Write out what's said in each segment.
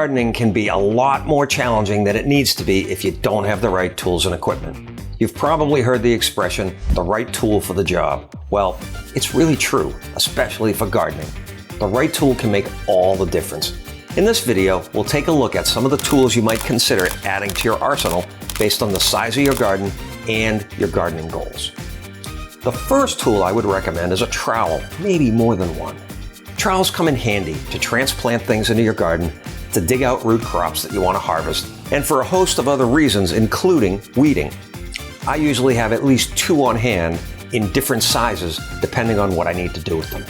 Gardening can be a lot more challenging than it needs to be if you don't have the right tools and equipment. You've probably heard the expression, the right tool for the job. Well, it's really true, especially for gardening. The right tool can make all the difference. In this video, we'll take a look at some of the tools you might consider adding to your arsenal based on the size of your garden and your gardening goals. The first tool I would recommend is a trowel, maybe more than one. Trowels come in handy to transplant things into your garden, to dig out root crops that you want to harvest, and for a host of other reasons, including weeding. I usually have at least two on hand in different sizes depending on what I need to do with them.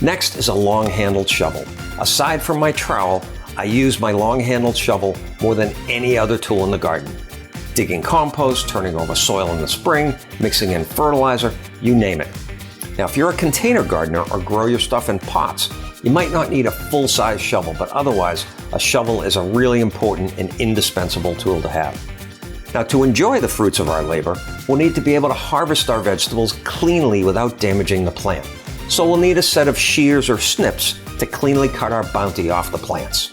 Next is a long-handled shovel. Aside from my trowel, I use my long-handled shovel more than any other tool in the garden. Digging compost, turning over soil in the spring, mixing in fertilizer, you name it. Now, if you're a container gardener or grow your stuff in pots, you might not need a full-size shovel, but otherwise, a shovel is a really important and indispensable tool to have. Now, to enjoy the fruits of our labor, we'll need to be able to harvest our vegetables cleanly without damaging the plant. So we'll need a set of shears or snips to cleanly cut our bounty off the plants.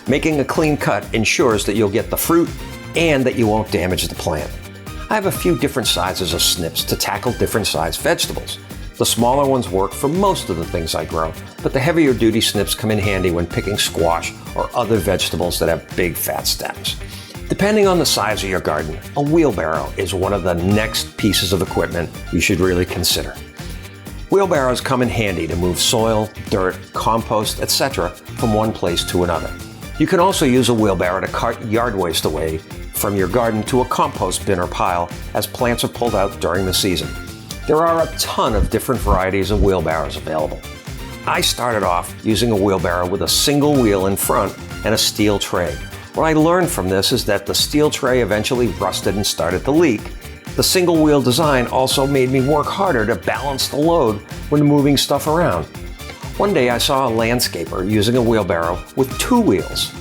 Making a clean cut ensures that you'll get the fruit and that you won't damage the plant. I have a few different sizes of snips to tackle different sized vegetables. The smaller ones work for most of the things I grow, but the heavier duty snips come in handy when picking squash or other vegetables that have big fat stems. Depending on the size of your garden, a wheelbarrow is one of the next pieces of equipment you should really consider. Wheelbarrows come in handy to move soil, dirt, compost, etc. from one place to another. You can also use a wheelbarrow to cart yard waste away from your garden to a compost bin or pile as plants are pulled out during the season. There are a ton of different varieties of wheelbarrows available. I started off using a wheelbarrow with a single wheel in front and a steel tray. What I learned from this is that the steel tray eventually rusted and started to leak. The single wheel design also made me work harder to balance the load when moving stuff around. One day I saw a landscaper using a wheelbarrow with two wheels,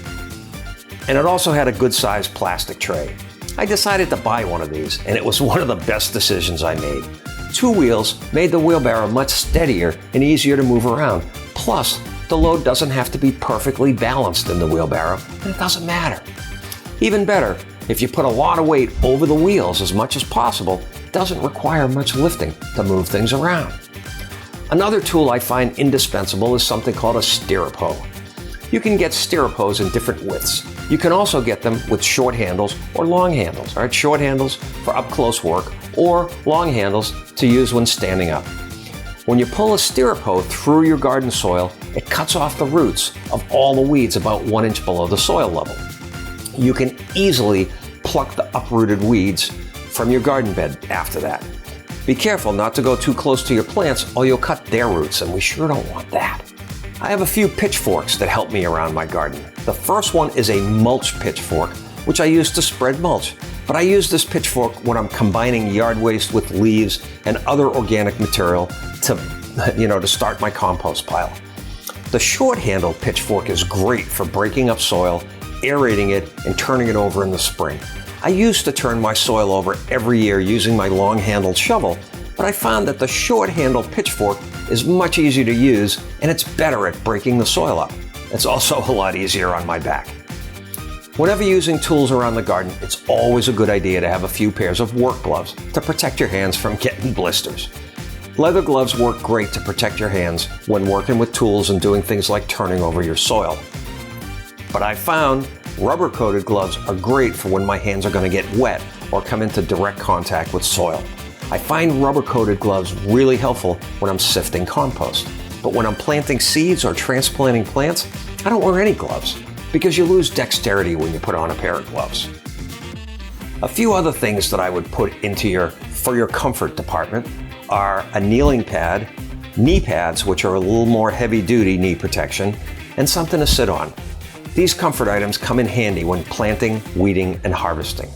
and it also had a good-sized plastic tray. I decided to buy one of these, and it was one of the best decisions I made. Two wheels made the wheelbarrow much steadier and easier to move around. Plus, the load doesn't have to be perfectly balanced in the wheelbarrow, and it doesn't matter. Even better, if you put a lot of weight over the wheels as much as possible, it doesn't require much lifting to move things around. Another tool I find indispensable is something called a stirrup hoe. You can get stirrup hoes in different widths. You can also get them with short handles or long handles. All right, short handles for up-close work or long handles to use when standing up. When you pull a stirrup hoe through your garden soil, it cuts off the roots of all the weeds about 1 inch below the soil level. You can easily pluck the uprooted weeds from your garden bed after that. Be careful not to go too close to your plants or you'll cut their roots, and we sure don't want that. I have a few pitchforks that help me around my garden. The first one is a mulch pitchfork, which I use to spread mulch. But I use this pitchfork when I'm combining yard waste with leaves and other organic material to start my compost pile. The short-handled pitchfork is great for breaking up soil, aerating it, and turning it over in the spring. I used to turn my soil over every year using my long-handled shovel, but I found that the short-handled pitchfork is much easier to use and it's better at breaking the soil up. It's also a lot easier on my back. Whenever using tools around the garden, it's always a good idea to have a few pairs of work gloves to protect your hands from getting blisters. Leather gloves work great to protect your hands when working with tools and doing things like turning over your soil. But I found rubber-coated gloves are great for when my hands are going to get wet or come into direct contact with soil. I find rubber-coated gloves really helpful when I'm sifting compost. But when I'm planting seeds or transplanting plants, I don't wear any gloves because you lose dexterity when you put on a pair of gloves. A few other things that I would put into for your comfort department are a kneeling pad, knee pads, which are a little more heavy-duty knee protection, and something to sit on. These comfort items come in handy when planting, weeding, and harvesting.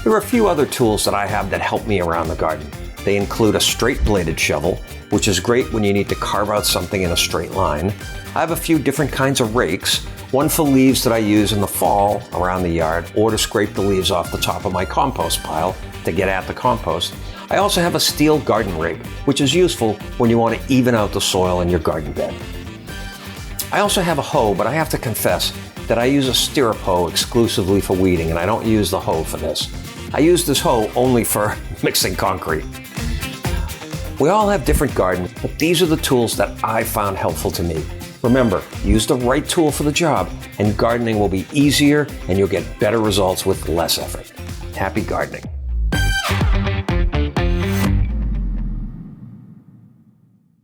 There are a few other tools that I have that help me around the garden. They include a straight-bladed shovel, which is great when you need to carve out something in a straight line. I have a few different kinds of rakes, one for leaves that I use in the fall around the yard or to scrape the leaves off the top of my compost pile to get at the compost. I also have a steel garden rake, which is useful when you want to even out the soil in your garden bed. I also have a hoe, but I have to confess, that I use a stirrup hoe exclusively for weeding, and I don't use the hoe for this. I use this hoe only for mixing concrete. We all have different gardens, but these are the tools that I found helpful to me. Remember, use the right tool for the job, and gardening will be easier and you'll get better results with less effort. Happy gardening.